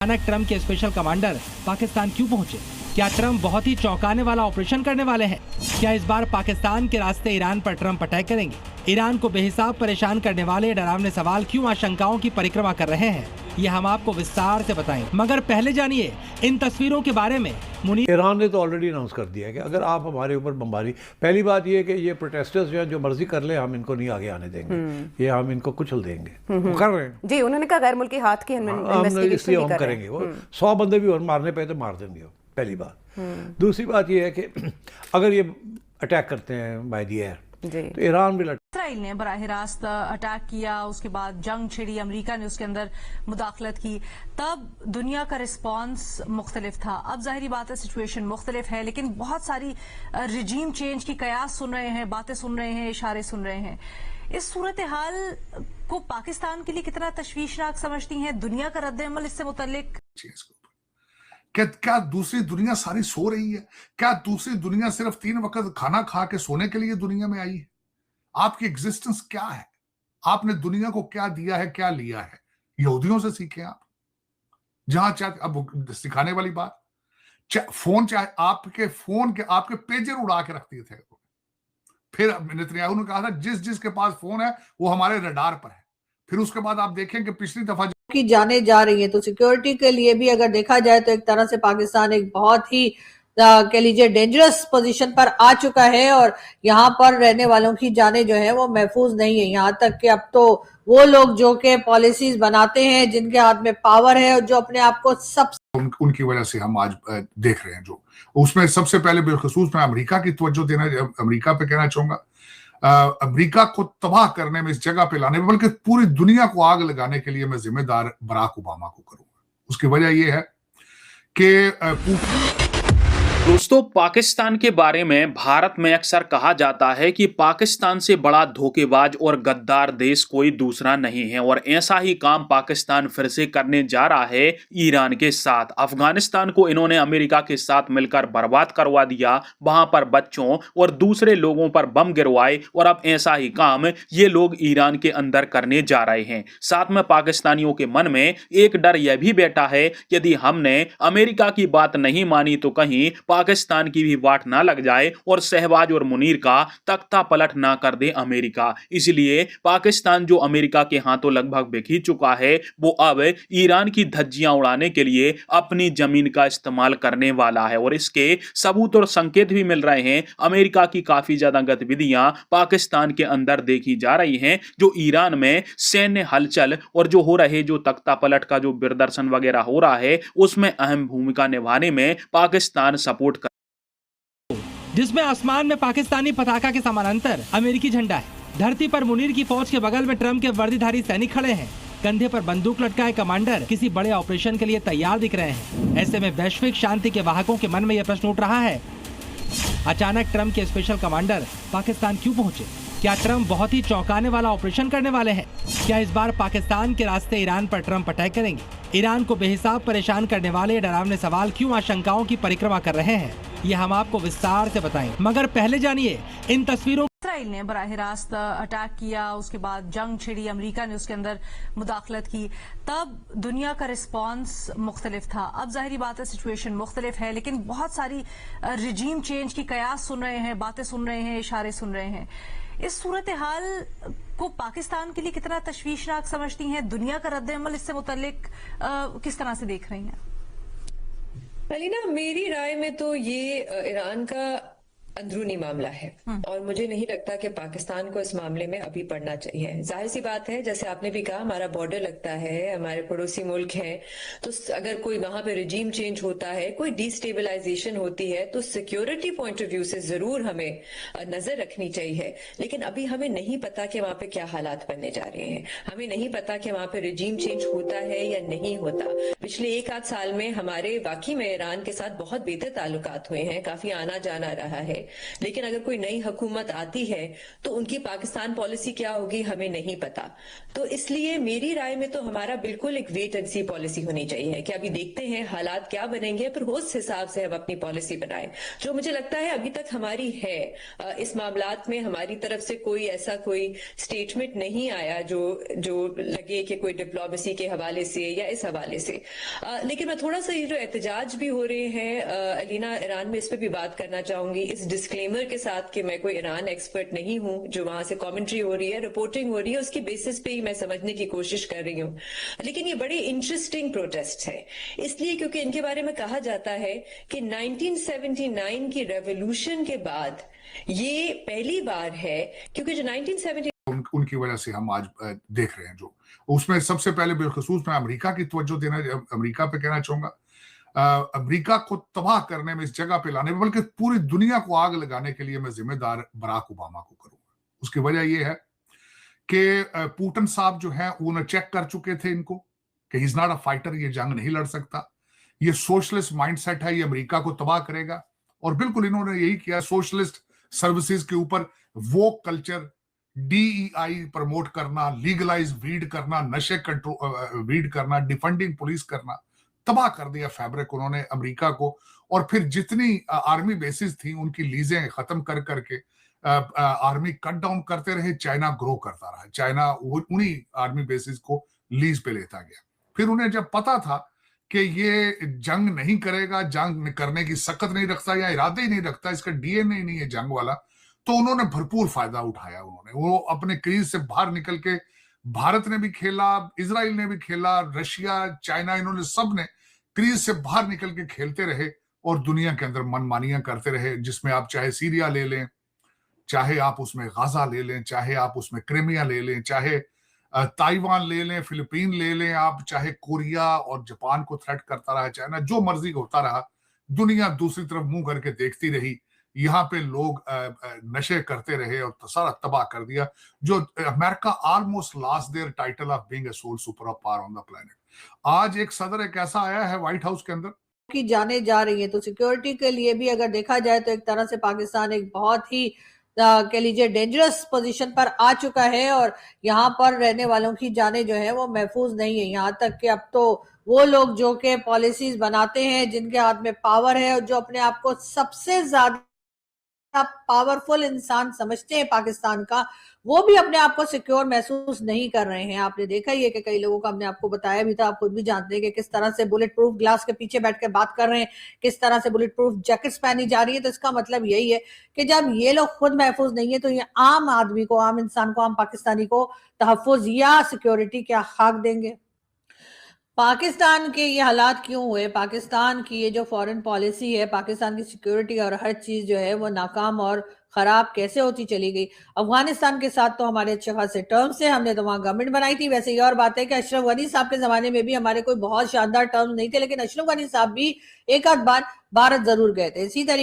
अचानक ट्रंप के special commander Pakistan क्यों पहुंचे? क्या ट्रंप बहुत ही चौंकाने वाला ऑपरेशन करने वाले हैं? क्या इस बार पाकिस्तान के रास्ते ईरान पर ट्रंप अटैक करेंगे? ईरान को बेहिसाब परेशान करने वाले डरावने सवाल क्यों आशंकाओं की परिक्रमा कर रहे हैं, ये हम आपको विस्तार से बताएंगे। मगर पहले जानिए इन तस्वीरों के बारे में। ईरान ने तो ऑलरेडी अनाउंस कर दिया है कि अगर आप हमारे ऊपर बमबारी, पहली बात ये है कि ये प्रोटेस्टर्स जो हैं जो मर्जी कर ले, हम इनको नहीं आगे आने देंगे, ये हम इनको कुछल देंगे। वो कर रहे हैं जी, उन्होंने कहा गैर मुल्की हाथ की इसलिए हम करेंगे। वो 100 बंदे भी और मारने पे तो मार देंगे, पहली बात। दूसरी बात ये है कि अगर ये अटैक करते हैं बाय द एयर तो ईरान भी इसराइल ने बराह रास्त अटैक किया, उसके बाद जंग छिड़ी, अमेरिका ने उसके अंदर मुदाखलत की, तब दुनिया का रिस्पांस मुख्तलिफ था। अब जाहिर बात है सिचुएशन मुख्तलिफ है, लेकिन बहुत सारी रिजीम चेंज की कयास सुन रहे हैं, बातें सुन रहे हैं, इशारे सुन रहे हैं। इस सूरत हाल को पाकिस्तान के लिए कितना तशवीशनाक समझती हैं? दुनिया का रद्द-ए-अमल इससे मुतल्लिक? क्या दूसरी दुनिया सारी सो रही है? क्या दूसरी दुनिया सिर्फ 3 वक्त खाना खा के सोने के लिए दुनिया में आई है? आपकी एग्जिस्टेंस क्या है? आपने दुनिया को क्या दिया है, क्या लिया है? यहूदियों से सीखें आप। जहां चाहे अब सिखाने वाली बात, फोन चाहे आपके पेजर उड़ा के रख दिए थे। फिर नेतन्याहू ने कहा था जिसके पास फोन है वो हमारे रडार पर है। फिर उसके बाद आप देखें कि पिछली दफा की जाने जा रही है, तो सिक्योरिटी के लिए भी अगर देखा जाए तो एक तरह से पाकिस्तान एक बहुत ही कह लीजिए डेंजरस पोजीशन पर आ चुका है और यहाँ पर रहने वालों की जाने जो है वो महफूज नहीं है। यहाँ तक कि अब तो वो लोग जो के पॉलिसीज बनाते हैं, जिनके हाथ में पावर है और जो अपने आप को सब उनकी वजह से हम आज देख रहे हैं। जो उसमें सबसे पहले बिलखसूस मैं अमेरिका की तवज्जो देना, अमेरिका पे कहना चाहूंगा, अमेरिका को तबाह करने में, इस जगह पे लाने में, बल्कि पूरी दुनिया को आग लगाने के लिए मैं जिम्मेदार बराक ओबामा को करूंगा। उसकी वजह यह है कि दोस्तों, पाकिस्तान के बारे में भारत में अक्सर कहा जाता है कि पाकिस्तान से बड़ा धोखेबाज और गद्दार देश कोई दूसरा नहीं है, और ऐसा ही काम पाकिस्तान फिर से करने जा रहा है ईरान के साथ। अफगानिस्तान को इन्होंने अमेरिका के साथ मिलकर बर्बाद करवा दिया, वहां पर बच्चों और दूसरे लोगों पर बम गिरवाए, और अब ऐसा ही काम ये लोग ईरान के अंदर करने जा रहे हैं। साथ में पाकिस्तानियों के मन में एक डर यह भी बैठा है, यदि हमने अमेरिका की बात नहीं मानी तो कहीं पाकिस्तान की भी वाट ना लग जाए और शहबाज और मुनीर का तख्ता पलट ना कर दे अमेरिका। इसलिए पाकिस्तान जो अमेरिका के हाथों लगभग बिक ही चुका है, वो अब ईरान की धज्जियां उड़ाने के लिए अपनी जमीन का इस्तेमाल करने वाला है, और इसके सबूत और संकेत भी मिल रहे हैं। अमेरिका की काफी ज्यादा गतिविधियां पाकिस्तान के अंदर देखी जा रही हैं, जो ईरान में सैन्य हलचल और जो हो रहे जो तख्ता पलट का जो प्रदर्शन वगैरह हो रहा है, उसमें अहम भूमिका निभाने में पाकिस्तान सपोर्ट कर, जिसमें आसमान में पाकिस्तानी पताका के समानांतर अमेरिकी झंडा है। धरती पर मुनीर की फौज के बगल में ट्रंप के वर्दीधारी सैनिक खड़े हैं। कंधे पर बंदूक लटकाए कमांडर किसी बड़े ऑपरेशन के लिए तैयार दिख रहे हैं। ऐसे में वैश्विक शांति के वाहकों के मन में यह प्रश्न उठ रहा है, अचानक ट्रंप के स्पेशल कमांडर पाकिस्तान क्यों पहुंचे? क्या ट्रंप बहुत ही चौंकाने वाला ऑपरेशन करने वाले हैं? क्या इस बार पाकिस्तान के रास्ते ईरान पर ट्रंप अटैक करेंगे? ईरान को बेहिसाब परेशान करने वाले डरावने सवाल क्यों आशंकाओं की परिक्रमा कर रहे हैं, ये हम आपको विस्तार से बताएं। मगर पहले जानिए इन तस्वीरों। इसराइल ने बराह रास्त अटैक किया, उसके बाद जंग छिड़ी, अमेरिका ने उसके अंदर मुदाखलत की, तब दुनिया का रिस्पांस मुख्तलिफ था। अब जाहिर बात है सिचुएशन मुख्तलिफ है, लेकिन बहुत सारी रिजीम चेंज की कयास सुन रहे हैं, बातें सुन रहे हैं, इशारे सुन रहे हैं। इस सूरत हाल को पाकिस्तान के लिए कितना तशवीशनाक समझती हैं? दुनिया का रद्द-ए-अमल इससे मुतल्लिक किस तरह से देख रही हैं? अलीना, मेरी राय में तो ये ईरान का अंदरूनी मामला है और मुझे नहीं लगता कि पाकिस्तान को इस मामले में अभी पड़ना चाहिए। जाहिर सी बात है, जैसे आपने भी कहा, हमारा बॉर्डर लगता है, हमारे पड़ोसी मुल्क हैं, तो अगर कोई वहां पे रिजीम चेंज होता है, कोई डिस्टेबलाइजेशन होती है, तो सिक्योरिटी पॉइंट ऑफ व्यू से जरूर हमें नजर रखनी चाहिए। लेकिन अभी हमें नहीं पता कि वहां पे क्या हालात बनने जा रहे हैं, हमें नहीं पता कि वहां पे रिजीम चेंज होता है या नहीं होता। पिछले 1 आध साल में हमारे वाकई में ईरान के साथ बहुत बेहतर ताल्लुकात हुए हैं, काफी आना जाना रहा है, लेकिन अगर कोई नई हुकूमत आती है तो उनकी पाकिस्तान पॉलिसी क्या होगी हमें नहीं पता। तो इसलिए मेरी राय में तो हमारा बिल्कुल एक वेट एंड सी पॉलिसी होनी चाहिए कि अभी देखते हैं हालात क्या बनेंगे, फिर उस हिसाब से हम अपनी पॉलिसी बनाएं। जो मुझे लगता है अभी तक हमारी है, इस मामलात में हमारी तरफ से कोई ऐसा कोई स्टेटमेंट नहीं आया जो लगे कि कोई डिप्लोमेसी के हवाले से या इस हवाले से। लेकिन मैं थोड़ा सा ये जो एहतजाज भी हो रहे हैं अलीना ईरान में, इस पे भी बात करना चाहूंगी, इस डिस्क्लेमर के साथ कि मैं कोई ईरान एक्सपर्ट नहीं हूं। जो वहां से कमेंट्री हो रही है, रिपोर्टिंग हो रही है, उसकी बेसिस पे ही मैं समझने की कोशिश कर रही हूं। लेकिन ये बड़े इंटरेस्टिंग प्रोटेस्ट है इसलिए क्योंकि इनके बारे में कहा जाता है कि 1979 की रेवोल्यूशन के बाद ये पहली बार है, क्योंकि जो 1970 उनकी वजह से हम आज देख रहे हैं। जो उसमें सबसे पहले बिलखसूस मैं अमेरिका की तवज्जो देना, अमेरिका पे कहना चाहूंगा, अमेरिका को तबाह करने में, इस जगह पे लाने में, बल्कि पूरी दुनिया को आग लगाने के लिए मैं जिम्मेदार बराक ओबामा को करूंगा। उसकी वजह यह है कि पुतिन साहब जो है उन्हें चेक कर चुके थे इनको कि he is not a fighter, ये जंग नहीं लड़ सकता, ये सोशलिस्ट माइंडसेट है, ये अमेरिका को तबाह करेगा। और बिल्कुल इन्होंने यही किया, सोशलिस्ट सर्विसेज के ऊपर वो कल्चर, DEI प्रमोट करना, लीगलाइज वीड करना, नशे कंट्रोल वीड करना, डिफेंडिंग पुलिस करना, तबाह कर दिया फैब्रिक उन्होंने अमेरिका को। और फिर जितनी आर्मी बेसिस थी उनकी लीजें खत्म कर करके आर्मी कट डाउन करते रहे, चाइना ग्रो करता रहा, चाइना उन्हीं आर्मी बेसिस को लीज पे लेता गया। फिर उन्हें जब पता था कि ये जंग नहीं करेगा, जंग करने की सकत नहीं रखता या इरादे ही नहीं रखता, इसका DNA नहीं है जंग वाला, तो उन्होंने भरपूर फायदा उठाया। वो अपने क्रीज से बाहर निकल के, भारत ने भी खेला, इजराइल ने भी खेला, रशिया, चाइना, इन्होंने सब ने क्रीज से बाहर निकल के खेलते रहे और दुनिया के अंदर मनमानियां करते रहे, जिसमें आप चाहे सीरिया ले लें, चाहे आप उसमें गाजा ले लें, चाहे आप उसमें क्रीमिया ले लें, चाहे ताइवान ले लें, फिलीपीन ले लें, आप चाहे कोरिया और जापान को थ्रेट करता रहा चाइना, जो मर्जी होता रहा, दुनिया दूसरी तरफ मुंह करके देखती रही। यहाँ पे लोग नशे करते रहे और सारा तबाह कर दिया। जो America almost lost their title of being a sole super power on the planet. आज एक सदर एक ऐसा आया है व्हाइट हाउस के अंदर की जाने जा रही है, तो सिक्योरिटी के लिए भी अगर देखा जाए तो एक तरह से पाकिस्तान एक बहुत ही कह लीजिए डेंजरस पोजीशन पर आ चुका है और यहाँ पर रहने वालों की जाने जो है वो महफूज नहीं है। यहाँ तक कि अब तो वो लोग जो कि पॉलिसीज बनाते हैं, जिनके हाथ में पावर है और जो अपने आप को सबसे ज्यादा पावरफुल इंसान समझते हैं पाकिस्तान का, वो भी अपने आप को सिक्योर महसूस नहीं कर रहे हैं। आपने देखा ही है कि कई लोगों को हमने आपको बताया भी था, आप खुद भी जानते हैं कि किस तरह से बुलेट प्रूफ ग्लास के पीछे बैठ के बात कर रहे हैं, किस तरह से बुलेट प्रूफ जैकेट्स पहनी जा रही है। तो इसका मतलब यही है कि जब ये लोग खुद महफूज नहीं है तो ये आम आदमी को, आम इंसान को, आम पाकिस्तानी को तहफ्फुज या सिक्योरिटी क्या खाक देंगे। पाकिस्तान के ये हालात क्यों हुए, पाकिस्तान की ये जो फॉरेन पॉलिसी है, पाकिस्तान की सिक्योरिटी और हर चीज जो है वो नाकाम और खराब कैसे होती चली गई। अफगानिस्तान के साथ तो हमारे अच्छे खासे टर्म्स से, हमने तो वहां गवर्नमेंट बनाई थी। वैसे ये और बात है कि अशरफ गनी साहब के जमाने में भी हमारे कोई बहुत शानदार टर्म्स नहीं थे, लेकिन अशरफ गनी साहब भी एक आध बार भारत जरूर गए थे। इसी तरीके